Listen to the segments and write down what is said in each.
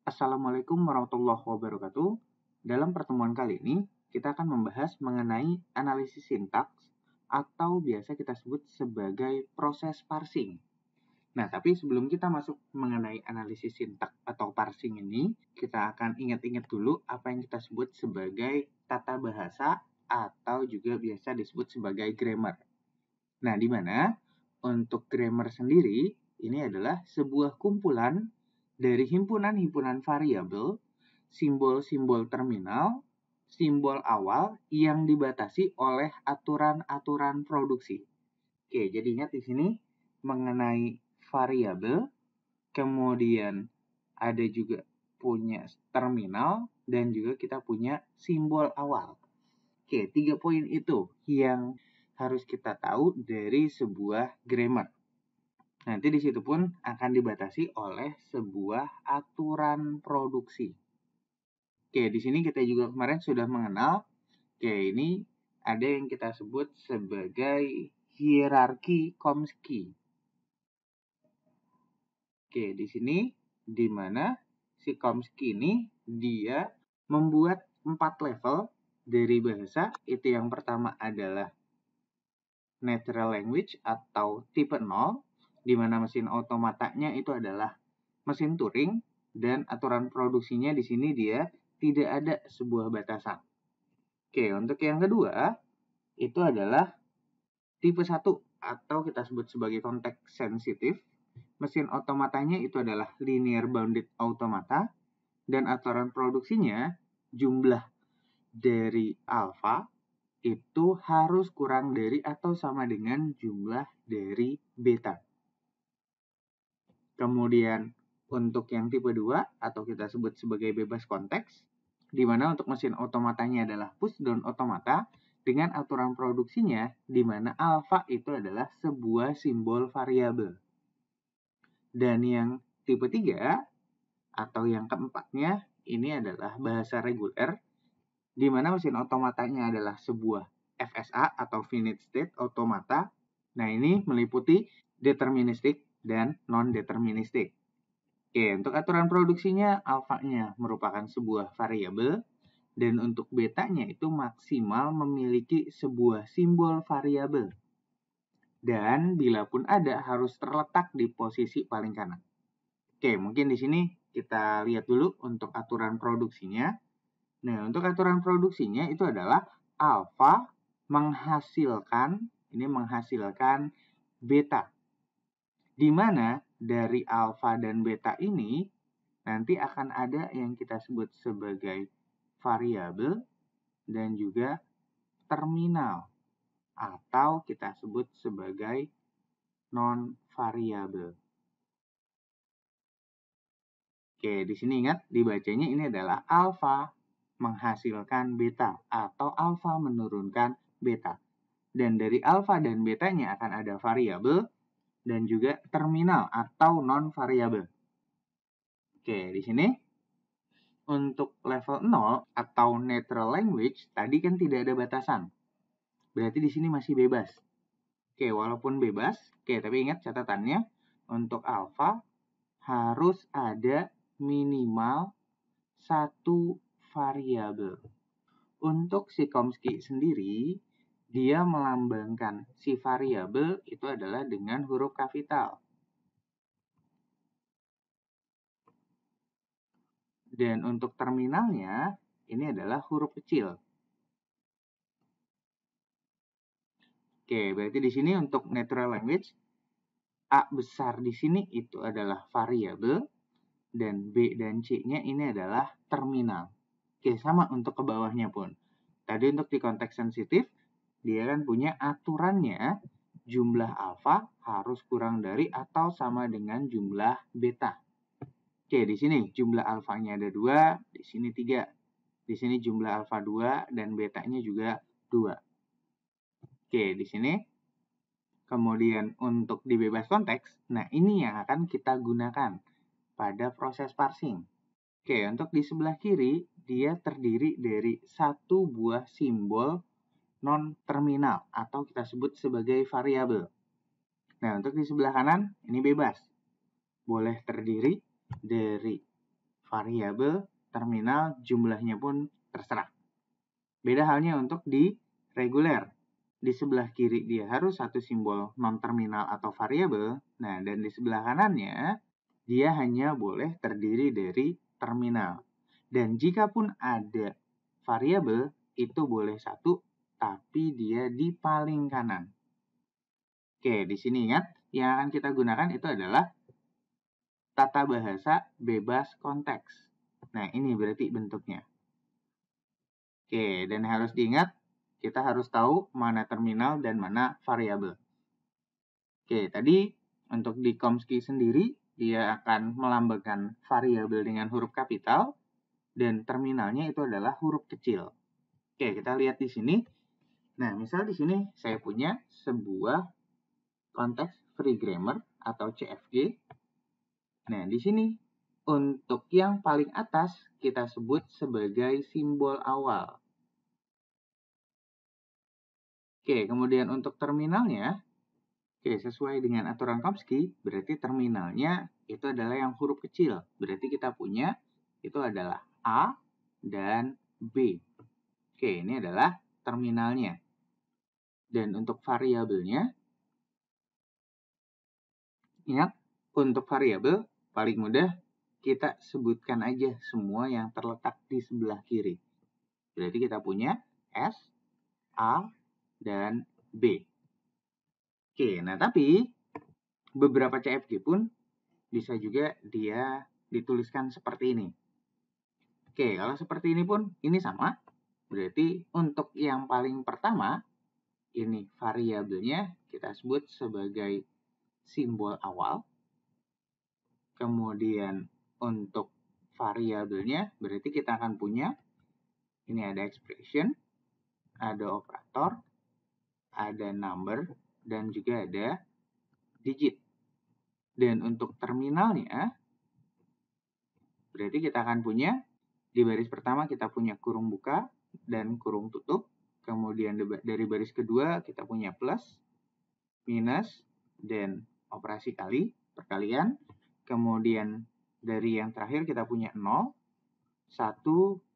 Assalamualaikum warahmatullahi wabarakatuh. Dalam pertemuan kali ini, kita akan membahas mengenai analisis sintaks atau biasa kita sebut sebagai proses parsing. Nah, tapi sebelum kita masuk mengenai analisis sintaks atau parsing ini, kita akan ingat-ingat dulu apa yang kita sebut sebagai tata bahasa atau juga biasa disebut sebagai grammar. Nah, di mana untuk grammar sendiri, ini adalah sebuah kumpulan dari himpunan-himpunan variabel, simbol-simbol terminal, simbol awal yang dibatasi oleh aturan-aturan produksi. Oke, jadi ingat di sini mengenai variabel, kemudian ada juga punya terminal, dan juga kita punya simbol awal. Oke, 3 poin itu yang harus kita tahu dari sebuah grammar. Nanti di situ pun akan dibatasi oleh sebuah aturan produksi. Oke, di sini kita juga kemarin sudah mengenal. Oke, ini ada yang kita sebut sebagai hierarki Chomsky. Oke, di sini di mana si Chomsky ini dia membuat 4 level dari bahasa. Itu yang pertama adalah natural language atau tipe 0. Di mana mesin otomatanya itu adalah mesin Turing, dan aturan produksinya di sini dia tidak ada sebuah batasan. Oke, untuk yang kedua, itu adalah tipe 1 atau kita sebut sebagai konteks sensitif. Mesin otomatanya itu adalah linear bounded automata, dan aturan produksinya jumlah dari alfa itu harus kurang dari atau sama dengan jumlah dari beta. Kemudian untuk yang tipe 2 atau kita sebut sebagai bebas konteks, di mana untuk mesin otomatanya adalah push down automata dengan aturan produksinya di mana alfa itu adalah sebuah simbol variabel. Dan yang tipe 3 atau yang keempatnya ini adalah bahasa reguler, di mana mesin otomatanya adalah sebuah FSA atau finite state automata. Nah, ini meliputi deterministik dan non-deterministik. Oke, untuk aturan produksinya, alfanya merupakan sebuah variabel, dan untuk betanya itu maksimal memiliki sebuah simbol variabel. Dan bila pun ada, harus terletak di posisi paling kanan. Oke, mungkin di sini kita lihat dulu untuk aturan produksinya. Nah, untuk aturan produksinya itu adalah alfa menghasilkan beta. Di mana dari alfa dan beta ini nanti akan ada yang kita sebut sebagai variabel dan juga terminal atau kita sebut sebagai non-variabel. Oke, di sini ingat dibacanya ini adalah alfa menghasilkan beta atau alfa menurunkan beta. Dan dari alfa dan betanya akan ada variabel dan juga terminal atau non-variabel. Oke, di sini untuk level 0 atau natural language tadi kan tidak ada batasan. Berarti di sini masih bebas. Oke, walaupun bebas, tapi ingat catatannya untuk alfa harus ada minimal 1 variabel. Untuk si Chomsky sendiri, dia melambangkan si variabel itu adalah dengan huruf kapital. Dan untuk terminalnya, ini adalah huruf kecil. Oke, berarti di sini untuk natural language, A besar di sini itu adalah variabel, dan B dan C-nya ini adalah terminal. Oke, sama untuk ke bawahnya pun. Tadi untuk di konteks sensitif, dia kan punya aturannya, jumlah alfa harus kurang dari atau sama dengan jumlah beta. Oke, di sini jumlah alfanya ada 2, di sini 3. Di sini jumlah alfa 2 dan betanya juga 2. Oke, di sini. Kemudian untuk di bebas konteks, nah ini yang akan kita gunakan pada proses parsing. Oke, untuk di sebelah kiri, dia terdiri dari 1 buah simbol non-terminal atau kita sebut sebagai variabel. Nah, untuk di sebelah kanan, ini bebas. Boleh terdiri dari variabel terminal jumlahnya pun terserah. Beda halnya untuk di reguler. Di sebelah kiri dia harus satu simbol non-terminal atau variabel. Nah, dan di sebelah kanannya dia hanya boleh terdiri dari terminal. Dan jika pun ada variabel, itu boleh satu, tapi dia di paling kanan. Oke, di sini ingat, yang akan kita gunakan itu adalah tata bahasa bebas konteks. Nah, ini berarti bentuknya. Oke, dan harus diingat, kita harus tahu mana terminal dan mana variabel. Oke, tadi untuk di Chomsky sendiri, dia akan melambangkan variabel dengan huruf kapital, dan terminalnya itu adalah huruf kecil. Oke, kita lihat di sini. Nah, misal di sini saya punya sebuah konteks free grammar atau CFG. Nah, di sini untuk yang paling atas kita sebut sebagai simbol awal. Oke, kemudian untuk terminalnya, oke, sesuai dengan aturan Chomsky, berarti terminalnya itu adalah yang huruf kecil. Berarti kita punya itu adalah A dan B. Oke, ini adalah terminalnya. Dan untuk variabelnya, ingat, untuk variabel paling mudah kita sebutkan aja semua yang terletak di sebelah kiri. Berarti kita punya S, A, dan B. Oke, nah tapi beberapa CFG pun bisa juga dia dituliskan seperti ini. Oke, kalau seperti ini pun ini sama. Berarti untuk yang paling pertama, ini variabelnya kita sebut sebagai simbol awal. Kemudian untuk variabelnya berarti kita akan punya ini ada expression, ada operator, ada number, dan juga ada digit. Dan untuk terminalnya berarti kita akan punya di baris pertama kita punya kurung buka dan kurung tutup. Kemudian dari baris kedua kita punya plus, minus, dan operasi kali, perkalian. Kemudian dari yang terakhir kita punya 0, 1,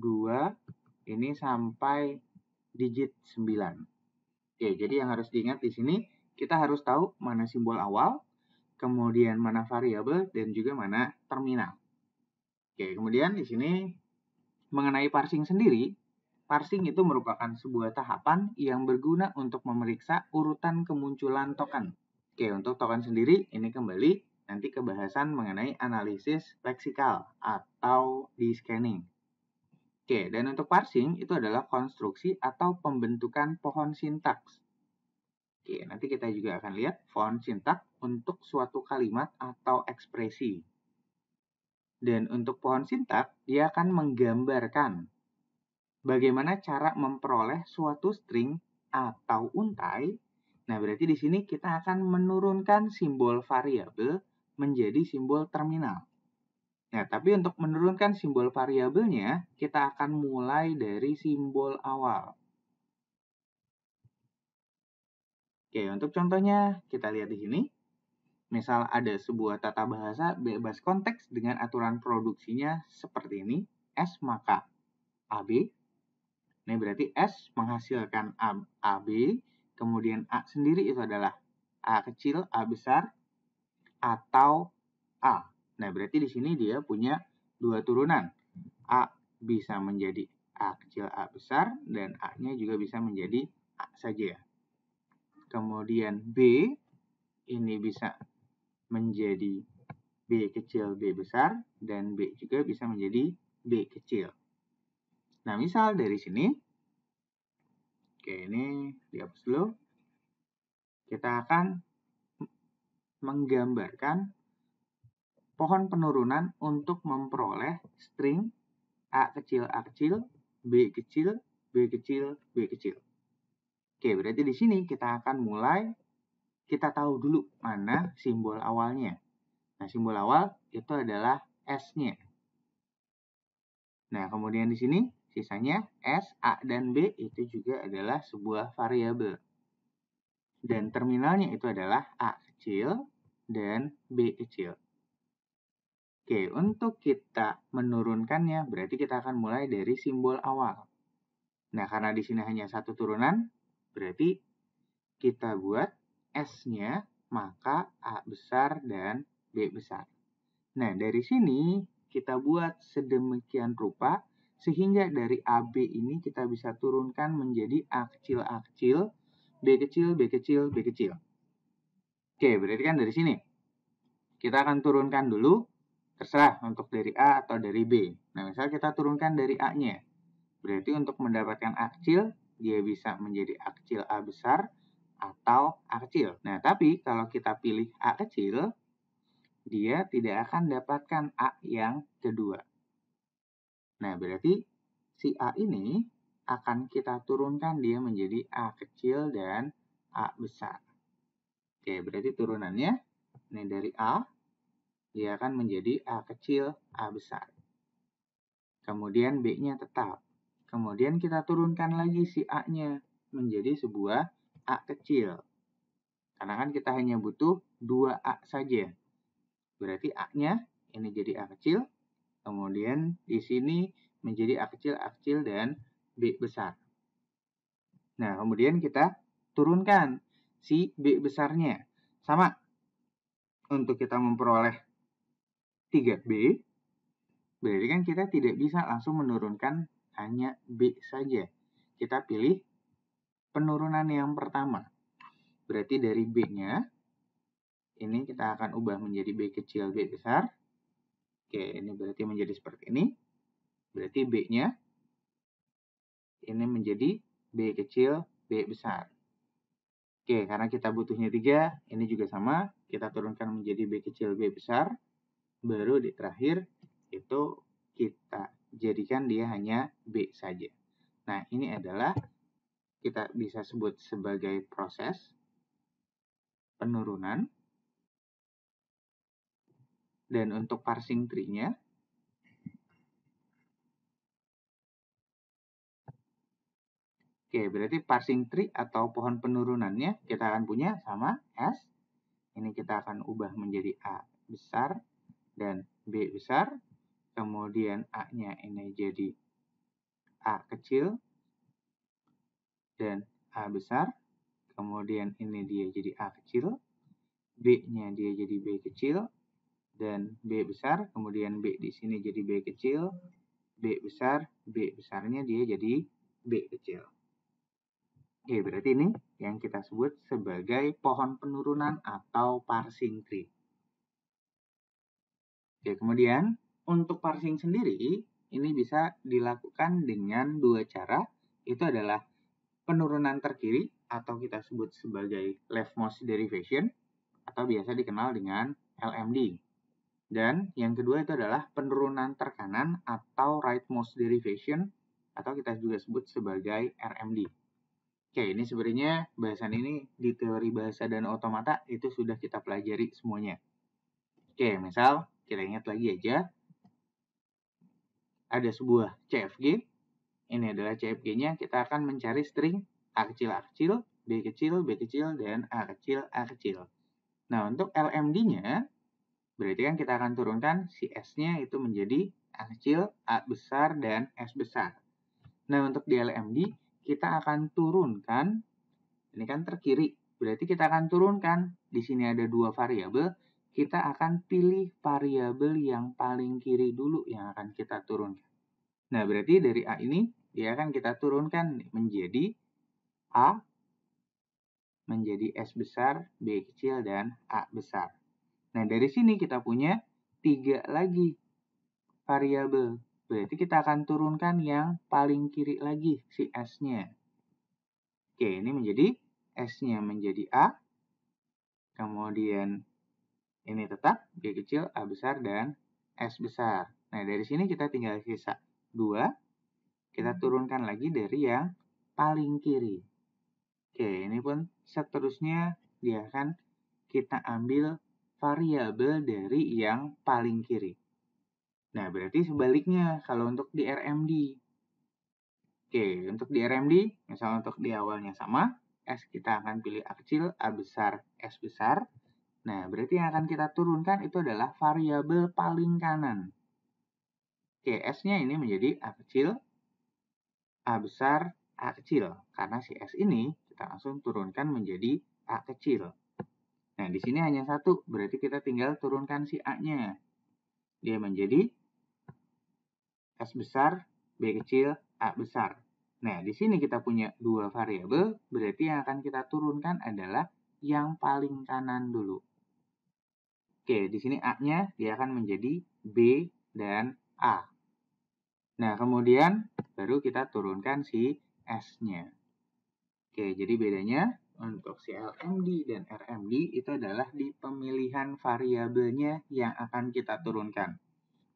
2, ini sampai digit 9. Oke, jadi yang harus diingat di sini, kita harus tahu mana simbol awal, kemudian mana variabel, dan juga mana terminal. Oke, kemudian di sini mengenai parsing sendiri, parsing itu merupakan sebuah tahapan yang berguna untuk memeriksa urutan kemunculan token. Oke, untuk token sendiri, ini kembali nanti ke bahasan mengenai analisis leksikal atau di scanning. Oke, dan untuk parsing itu adalah konstruksi atau pembentukan pohon sintaks. Oke, nanti kita juga akan lihat pohon sintaks untuk suatu kalimat atau ekspresi. Dan untuk pohon sintaks, dia akan menggambarkan bagaimana cara memperoleh suatu string atau untai. Nah, berarti di sini kita akan menurunkan simbol variabel menjadi simbol terminal. Nah, tapi untuk menurunkan simbol variabelnya, kita akan mulai dari simbol awal. Oke, untuk contohnya kita lihat di sini. Misal ada sebuah tata bahasa bebas konteks dengan aturan produksinya seperti ini. S maka AB. Ini berarti S menghasilkan AB, kemudian A sendiri itu adalah A kecil, A besar, atau A. Nah, berarti di sini dia punya dua turunan. A bisa menjadi A kecil, A besar, dan A-nya juga bisa menjadi A saja. Kemudian B, ini bisa menjadi B kecil, B besar, dan B juga bisa menjadi B kecil. Nah, misal dari sini, oke, ini dihapus dulu. Kita akan menggambarkan pohon penurunan untuk memperoleh string A kecil, B kecil, B kecil, B kecil. Oke, berarti di sini kita akan mulai, kita tahu dulu mana simbol awalnya. Nah, simbol awal itu adalah S-nya. Nah, kemudian di sini sisanya S, A, dan B itu juga adalah sebuah variabel. Dan terminalnya itu adalah A kecil dan B kecil. Oke, untuk kita menurunkannya, berarti kita akan mulai dari simbol awal. Nah, karena di sini hanya satu turunan, berarti kita buat S-nya, maka A besar dan B besar. Nah, dari sini kita buat sedemikian rupa, sehingga dari AB ini kita bisa turunkan menjadi A kecil, B kecil, B kecil, B kecil. Oke, berarti kan dari sini. Kita akan turunkan dulu, terserah untuk dari A atau dari B. Nah, misal kita turunkan dari A-nya. Berarti untuk mendapatkan A kecil, dia bisa menjadi A kecil A besar atau A kecil. Nah, tapi kalau kita pilih A kecil, dia tidak akan dapatkan A yang kedua. Nah, berarti si A ini akan kita turunkan dia menjadi A kecil dan A besar. Oke, berarti turunannya ini dari A, dia akan menjadi A kecil, A besar. Kemudian B-nya tetap. Kemudian kita turunkan lagi si A-nya menjadi sebuah A kecil. Karena kan kita hanya butuh 2 A saja. Berarti A-nya ini jadi A kecil. Kemudian di sini menjadi A kecil, dan B besar. Nah, kemudian kita turunkan si B besarnya. Sama. Untuk kita memperoleh 3B, berarti kan kita tidak bisa langsung menurunkan hanya B saja. Kita pilih penurunan yang pertama. Berarti dari B-nya, ini kita akan ubah menjadi B kecil, B besar. Oke, ini berarti menjadi seperti ini. Berarti B-nya, ini menjadi B kecil, B besar. Oke, karena kita butuhnya 3, ini juga sama. Kita turunkan menjadi B kecil, B besar. Baru di terakhir, itu kita jadikan dia hanya B saja. Nah, ini adalah kita bisa sebut sebagai proses penurunan. Dan untuk parsing tree-nya, oke, berarti parsing tree atau pohon penurunannya kita akan punya sama S. Ini kita akan ubah menjadi A besar dan B besar. Kemudian A-nya ini jadi A kecil dan A besar. Kemudian ini dia jadi A kecil. B-nya dia jadi B kecil dan B besar. Kemudian B di sini jadi B kecil, B besar, B besarnya dia jadi B kecil. Oke, berarti ini yang kita sebut sebagai pohon penurunan atau parsing tree. Oke, kemudian untuk parsing sendiri, ini bisa dilakukan dengan 2 cara. Itu adalah penurunan terkiri atau kita sebut sebagai leftmost derivation atau biasa dikenal dengan LMD. Dan yang kedua itu adalah penurunan terkanan atau rightmost derivation atau kita juga sebut sebagai RMD. Oke, ini sebenarnya bahasan ini di teori bahasa dan otomata itu sudah kita pelajari semuanya. Oke, misal kita ingat lagi aja, ada sebuah CFG, ini adalah CFG-nya, kita akan mencari string A kecil, B kecil, B kecil, dan A kecil, A kecil. Nah, untuk LMD-nya, berarti kan kita akan turunkan si S-nya itu menjadi A kecil, A besar, dan S besar. Nah, untuk di LMD, kita akan turunkan, ini kan terkiri, berarti kita akan turunkan, di sini ada 2 variabel, kita akan pilih variabel yang paling kiri dulu yang akan kita turunkan. Nah, berarti dari A ini, dia akan kita turunkan menjadi A, menjadi S besar, B kecil, dan A besar. Nah, dari sini kita punya 3 lagi variabel. Berarti kita akan turunkan yang paling kiri lagi, si S-nya. Oke, ini menjadi S-nya menjadi A, kemudian ini tetap B kecil, A besar, dan S besar. Nah, dari sini kita tinggal sisa 2. Kita turunkan lagi dari yang paling kiri. Oke, ini pun seterusnya dia akan kita ambil variabel dari yang paling kiri. Nah, berarti sebaliknya kalau untuk di RMD. Oke, untuk di RMD, misalnya untuk di awalnya sama, S kita akan pilih A kecil, A besar, S besar. Nah, berarti yang akan kita turunkan itu adalah variabel paling kanan. Oke, S-nya ini menjadi A kecil, A besar, A kecil. Karena si S ini kita langsung turunkan menjadi A kecil. Nah, di sini hanya satu, berarti kita tinggal turunkan si A-nya. Dia menjadi S besar, B kecil, A besar. Nah, di sini kita punya dua variabel, berarti yang akan kita turunkan adalah yang paling kanan dulu. Oke, di sini A-nya dia akan menjadi B dan A. Nah, kemudian baru kita turunkan si S-nya. Oke, jadi bedanya untuk si LMD dan RMD itu adalah di pemilihan variabelnya yang akan kita turunkan.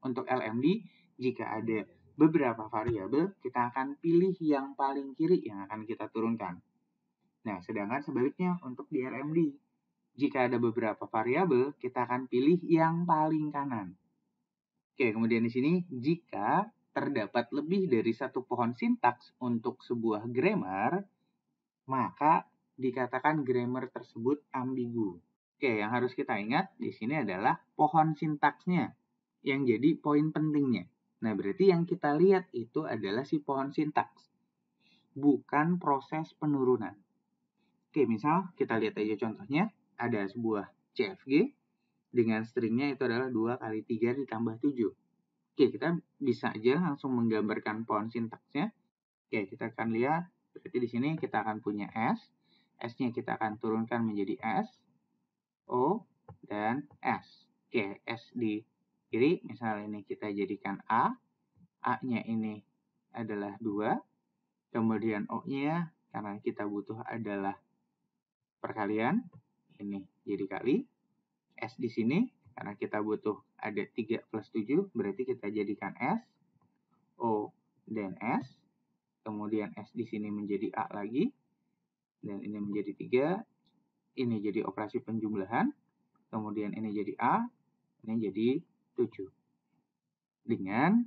Untuk LMD, jika ada beberapa variabel, kita akan pilih yang paling kiri yang akan kita turunkan. Nah, sedangkan sebaliknya untuk di LMD, jika ada beberapa variabel, kita akan pilih yang paling kanan. Oke, kemudian di sini, jika terdapat lebih dari satu pohon sintaks untuk sebuah grammar, maka dikatakan grammar tersebut ambigu. Oke, yang harus kita ingat di sini adalah pohon sintaksnya yang jadi poin pentingnya. Nah, berarti yang kita lihat itu adalah si pohon sintaks, bukan proses penurunan. Oke, misal kita lihat aja contohnya, ada sebuah CFG dengan stringnya itu adalah 2 kali 3 ditambah 7. Oke, kita bisa aja langsung menggambarkan pohon sintaksnya. Oke, kita akan lihat, berarti di sini kita akan punya S. S-nya kita akan turunkan menjadi S, O, dan S. Oke, S di kiri, misalnya ini kita jadikan A. A-nya ini adalah 2. Kemudian O-nya, karena kita butuh adalah perkalian, ini jadi kali. S di sini, karena kita butuh ada 3 plus 7, berarti kita jadikan S, O, dan S. Kemudian S di sini menjadi A lagi, dan ini menjadi 3. Ini jadi operasi penjumlahan, kemudian ini jadi A, ini jadi 7. Dengan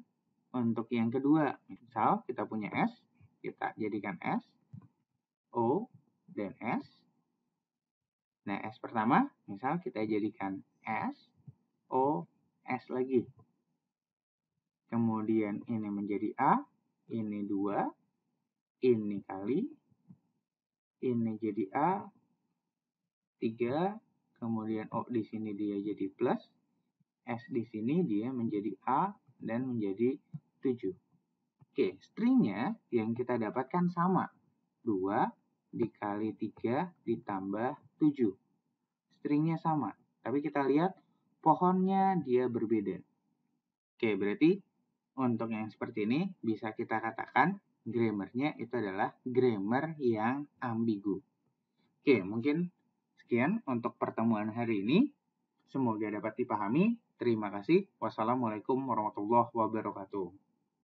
untuk yang kedua, misal kita punya S, kita jadikan S, O, dan S. Nah, S pertama, misal kita jadikan S, O, S lagi. Kemudian ini menjadi A, ini 2, ini kali, ini jadi A, 3, kemudian O di sini dia jadi plus, S di sini dia menjadi A dan menjadi 7. Oke, stringnya yang kita dapatkan sama, 2 dikali 3 ditambah 7. Stringnya sama, tapi kita lihat pohonnya dia berbeda. Oke, berarti untuk yang seperti ini bisa kita katakan grammarnya itu adalah grammar yang ambigu. Oke, mungkin sekian untuk pertemuan hari ini. Semoga dapat dipahami. Terima kasih. Wassalamualaikum warahmatullahi wabarakatuh.